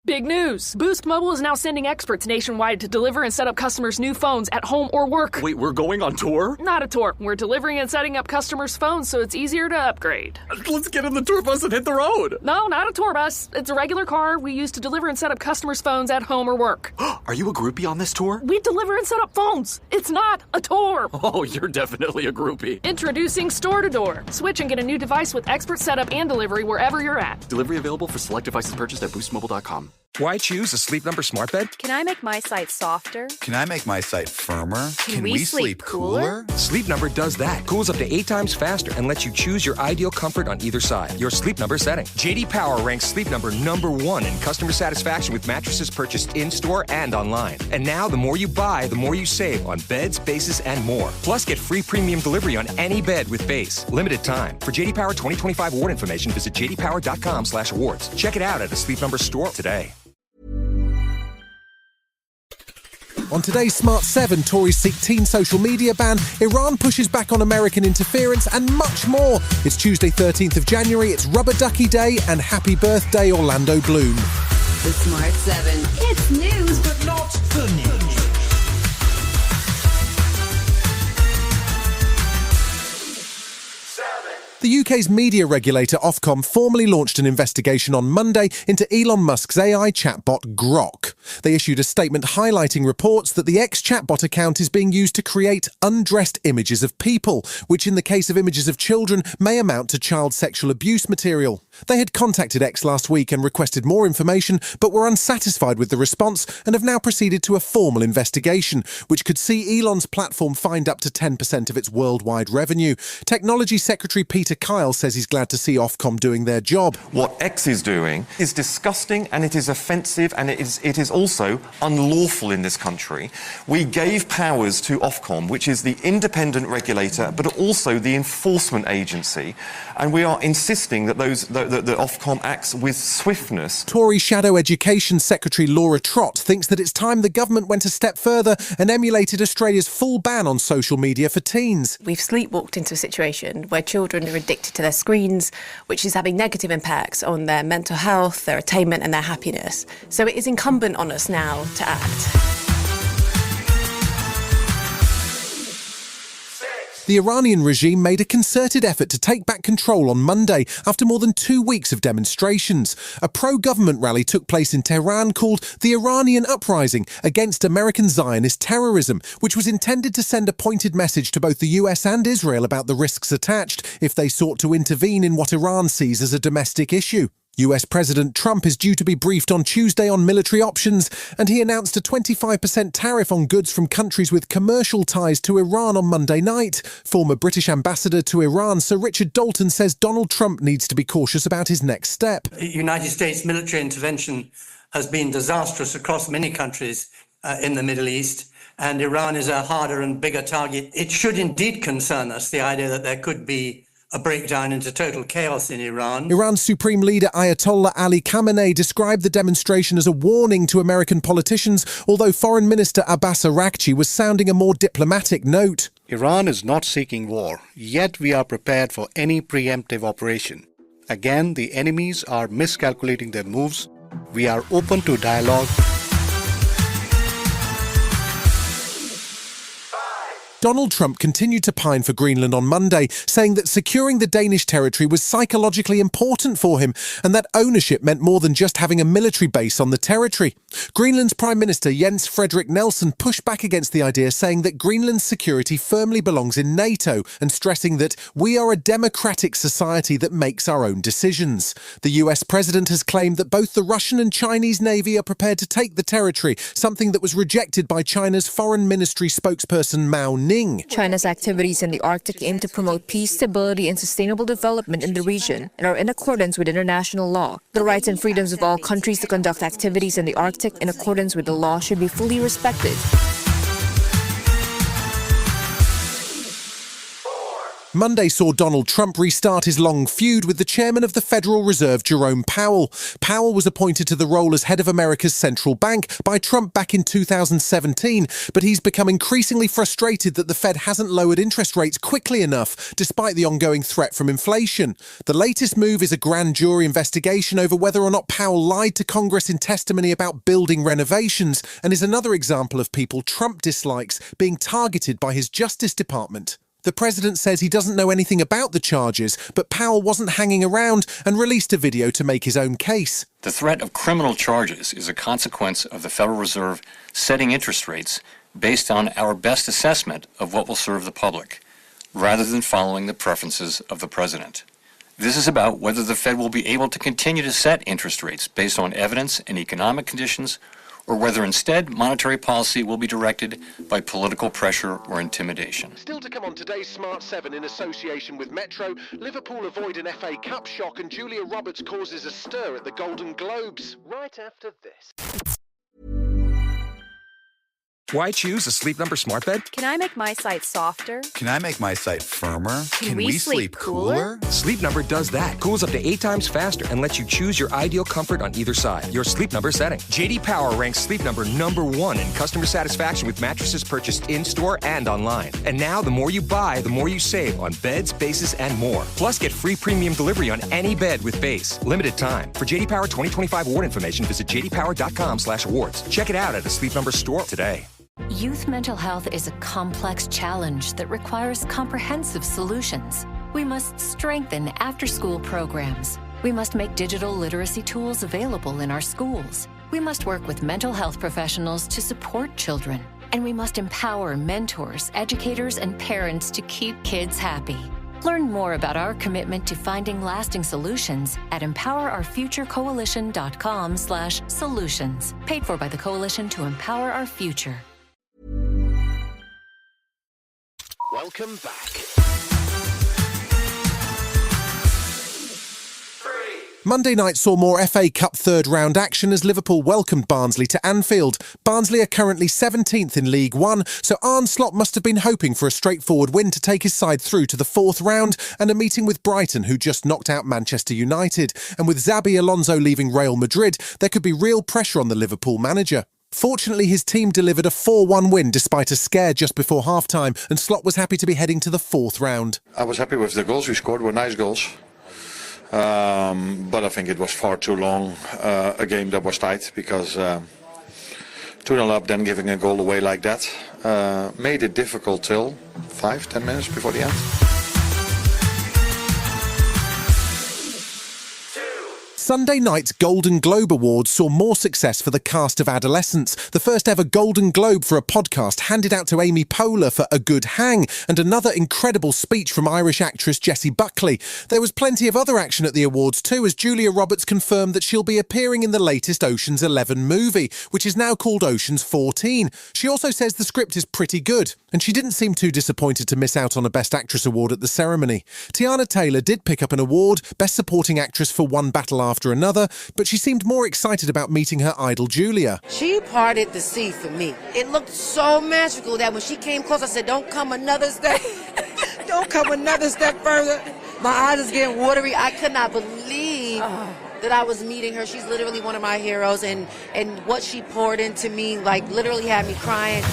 Big news! Boost Mobile is now sending experts nationwide to deliver and set up customers' new phones at home or work. Wait, we're going on tour? Not a tour. We're delivering and setting up customers' phones so it's easier to upgrade. Let's get in the tour bus and hit the road. No, not a tour bus. It's a regular car we use to deliver and set up customers' phones at home or work. Are you a groupie on this tour? We deliver and set up phones. It's not a tour. Oh, you're definitely a groupie. Introducing Store to Door. Switch and get a new device with expert setup and delivery wherever you're at. Delivery available for select devices purchased at boostmobile.com. Why choose a Sleep Number smart bed? Can I make my site softer? Can I make my site firmer? Can we sleep cooler? Sleep Number does that. Cools up to 8 times faster and lets you choose your ideal comfort on either side. Your Sleep Number setting. JD Power ranks Sleep Number #1 in customer satisfaction with mattresses purchased in-store and online. And now, the more you buy, the more you save on beds, bases, and more. Plus, get free premium delivery on any bed with base. Limited time. For JD Power 2025 award information, visit jdpower.com/awards. Check it out at a Sleep Number store today. On today's Smart 7, Tories seek teen social media ban, Iran pushes back on American interference, and much more. It's Tuesday, 13th of January, it's Rubber Ducky Day, and happy birthday, Orlando Bloom. The Smart 7. It's news, but not the news. The UK's media regulator Ofcom formally launched an investigation on Monday into Elon Musk's AI chatbot Grok. They issued a statement highlighting reports that the ex-chatbot account is being used to create undressed images of people, which in the case of images of children may amount to child sexual abuse material. They had contacted X last week and requested more information, but were unsatisfied with the response and have now proceeded to a formal investigation, which could see Elon's platform fined up to 10% of its worldwide revenue. Technology Secretary Peter Kyle says he's glad to see Ofcom doing their job. What X is doing is disgusting, and it is offensive, and it is also unlawful in this country. We gave powers to Ofcom, which is the independent regulator, but also the enforcement agency, and we are insisting that the Ofcom acts with swiftness. Tory Shadow Education Secretary Laura Trott thinks that it's time the government went a step further and emulated Australia's full ban on social media for teens. We've sleepwalked into a situation where children are addicted to their screens, which is having negative impacts on their mental health, their attainment and their happiness. So it is incumbent on us now to act. The Iranian regime made a concerted effort to take back control on Monday after more than 2 weeks of demonstrations. A pro-government rally took place in Tehran called the Iranian Uprising against American Zionist terrorism, which was intended to send a pointed message to both the US and Israel about the risks attached if they sought to intervene in what Iran sees as a domestic issue. US President Trump is due to be briefed on Tuesday on military options, and he announced a 25% tariff on goods from countries with commercial ties to Iran on Monday night. Former British ambassador to Iran, Sir Richard Dalton, says Donald Trump needs to be cautious about his next step. United States military intervention has been disastrous across many countries in the Middle East, and Iran is a harder and bigger target. It should indeed concern us, the idea that there could be a breakdown into total chaos in Iran. Iran's Supreme Leader Ayatollah Ali Khamenei described the demonstration as a warning to American politicians, although Foreign Minister Abbas Araghchi was sounding a more diplomatic note. Iran is not seeking war, yet we are prepared for any preemptive operation. Again, the enemies are miscalculating their moves. We are open to dialogue. Donald Trump continued to pine for Greenland on Monday, saying that securing the Danish territory was psychologically important for him and that ownership meant more than just having a military base on the territory. Greenland's Prime Minister Jens Frederik Nelson pushed back against the idea, saying that Greenland's security firmly belongs in NATO and stressing that we are a democratic society that makes our own decisions. The US president has claimed that both the Russian and Chinese Navy are prepared to take the territory, something that was rejected by China's Foreign Ministry spokesperson Mao Ning. China's activities in the Arctic aim to promote peace, stability, and sustainable development in the region and are in accordance with international law. The rights and freedoms of all countries to conduct activities in the Arctic in accordance with the law should be fully respected. Monday saw Donald Trump restart his long feud with the chairman of the Federal Reserve, Jerome Powell. Powell was appointed to the role as head of America's central bank by Trump back in 2017, but he's become increasingly frustrated that the Fed hasn't lowered interest rates quickly enough, despite the ongoing threat from inflation. The latest move is a grand jury investigation over whether or not Powell lied to Congress in testimony about building renovations, and is another example of people Trump dislikes being targeted by his Justice Department. The president says he doesn't know anything about the charges, but Powell wasn't hanging around and released a video to make his own case. The threat of criminal charges is a consequence of the Federal Reserve setting interest rates based on our best assessment of what will serve the public, rather than following the preferences of the president. This is about whether the Fed will be able to continue to set interest rates based on evidence and economic conditions, or whether instead monetary policy will be directed by political pressure or intimidation. Still to come on today's Smart 7 in association with Metro, Liverpool avoid an FA Cup shock and Julia Roberts causes a stir at the Golden Globes. Right after this. Why choose a Sleep Number smart bed? Can I make my site softer? Can I make my site firmer? Can we sleep cooler? Sleep Number does that. Cools up to 8 times faster and lets you choose your ideal comfort on either side. Your Sleep Number setting. JD Power ranks Sleep Number #1 in customer satisfaction with mattresses purchased in-store and online. And now, the more you buy, the more you save on beds, bases, and more. Plus, get free premium delivery on any bed with base. Limited time. For JD Power 2025 award information, visit jdpower.com/awards. Check it out at a Sleep Number store today. Youth mental health is a complex challenge that requires comprehensive solutions. We must strengthen after-school programs. We must make digital literacy tools available in our schools. We must work with mental health professionals to support children. And we must empower mentors, educators, and parents to keep kids happy. Learn more about our commitment to finding lasting solutions at empowerourfuturecoalition.com/solutions. Paid for by the Coalition to Empower Our Future. Welcome back. Monday night saw more FA Cup third-round action as Liverpool welcomed Barnsley to Anfield. Barnsley are currently 17th in League One, so Arne Slot must have been hoping for a straightforward win to take his side through to the fourth round and a meeting with Brighton, who just knocked out Manchester United. And with Xabi Alonso leaving Real Madrid, there could be real pressure on the Liverpool manager. Fortunately, his team delivered a 4-1 win despite a scare just before half-time, and Slot was happy to be heading to the fourth round. I was happy with the goals we scored, were nice goals. But I think it was far too long a game that was tight, because 2-0 up, then giving a goal away like that made it difficult till 5-10 minutes before the end. Sunday night's Golden Globe Awards saw more success for the cast of Adolescents, the first ever Golden Globe for a podcast handed out to Amy Poehler for A Good Hang, and another incredible speech from Irish actress Jessie Buckley. There was plenty of other action at the awards too, as Julia Roberts confirmed that she'll be appearing in the latest Ocean's 11 movie, which is now called Ocean's 14. She also says the script is pretty good, and she didn't seem too disappointed to miss out on a Best Actress award at the ceremony. Tiana Taylor did pick up an award, Best Supporting Actress for One Battle After Another, but she seemed more excited about meeting her idol Julia. She parted the sea for me. It looked so magical that when she came close, I said, don't come another step. Don't come another step further. My eyes is getting watery. I could not believe that I was meeting her. She's literally one of my heroes, and what she poured into me, like, literally had me crying.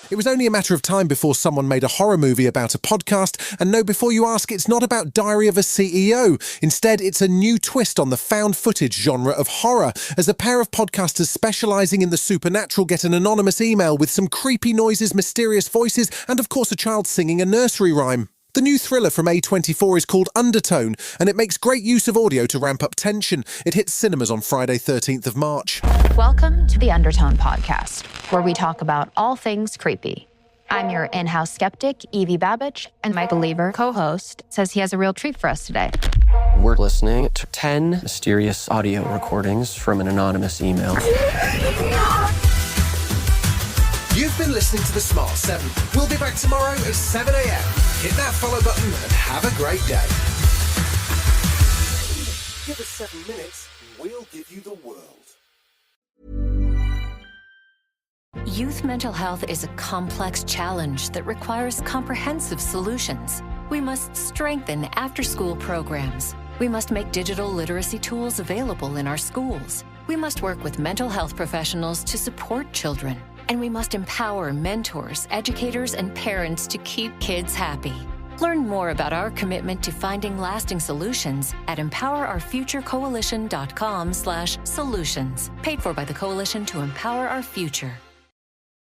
It was only a matter of time before someone made a horror movie about a podcast, and no, before you ask, it's not about Diary of a CEO. Instead, it's a new twist on the found footage genre of horror, as a pair of podcasters specialising in the supernatural get an anonymous email with some creepy noises, mysterious voices, and of course a child singing a nursery rhyme. The new thriller from A24 is called Undertone, and it makes great use of audio to ramp up tension. It hits cinemas on Friday 13th of March. Welcome to the Undertone podcast, where we talk about all things creepy. I'm your in-house skeptic, Evie Babbage, and my believer co-host says he has a real treat for us today. We're listening to 10 mysterious audio recordings from an anonymous email. You've been listening to The Smart 7. We'll be back tomorrow at 7 a.m. Hit that follow button and have a great day. Give us 7 minutes and we'll give you the world. Youth mental health is a complex challenge that requires comprehensive solutions. We must strengthen after-school programs. We must make digital literacy tools available in our schools. We must work with mental health professionals to support children. And we must empower mentors, educators, and parents to keep kids happy. Learn more about our commitment to finding lasting solutions at empowerourfuturecoalition.com/solutions. Paid for by the Coalition to Empower Our Future.